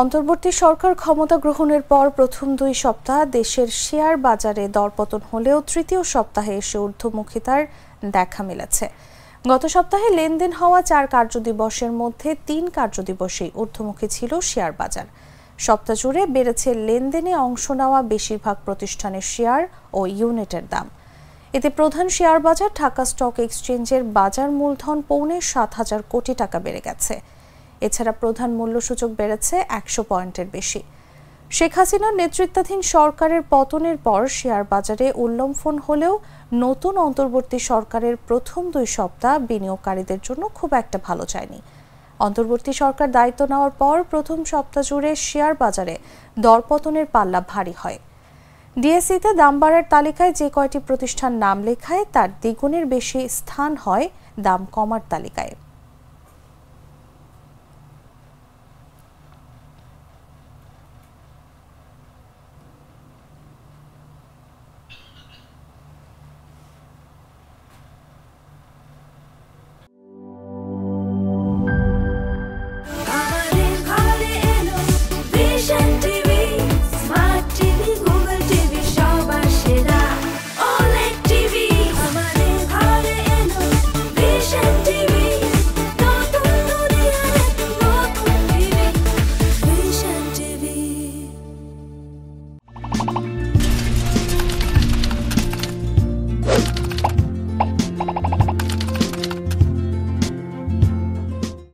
অন্তর্বর্তী সরকার ক্ষমতা গ্রহণের পর প্রথম 2 সপ্তাহ দেশের শেয়ার বাজারে দরপতন হলেও তৃতীয় সপ্তাহে এসে ঊর্ধ্বমুখিতার দেখা মিলেছে। গত সপ্তাহে লেনদেন হওয়া 4 কার্যদিবসের মধ্যে 3 কার্যদিবসেই ঊর্ধ্বমুখী ছিল শেয়ার বাজার। সপ্তাহ জুড়ে বেড়েছে লেনদেনে অংশ নেওয়া বেশিরভাগ প্রতিষ্ঠানের শেয়ার ও ইউনিটের দাম। এতে প্রধান শেয়ার বাজার ঢাকা স্টক এক্সচেঞ্জের বাজার মূলধন 7,500 কোটি টাকা বেড়ে গেছে। এছাড়া প্রধান মূল্যসূচক বেড়েছে 100 পয়েন্টের বেশি। শেখ হাসিনার নেতৃত্বাধীন সরকারের পতনের পর শেয়ার বাজারে উল্লম্ফন হলেও নতুন অন্তর্বর্তী সরকারের প্রথম 2 সপ্তাহ বিনিয়োগকারীদের জন্য খুব একটা ভালো যায়নি। অন্তর্বর্তী সরকার দায়িত্ব নেওয়ার পর প্রথম সপ্তাহ জুড়ে শেয়ার বাজারে দরপতনের পাল্লা ভারী হয়। ডিএসইতে দাম বাড়ার তালিকায় যে কয়টি প্রতিষ্ঠান নাম লেখায় তার দ্বিগুণের বেশি স্থান হয় দাম কমার তালিকায়।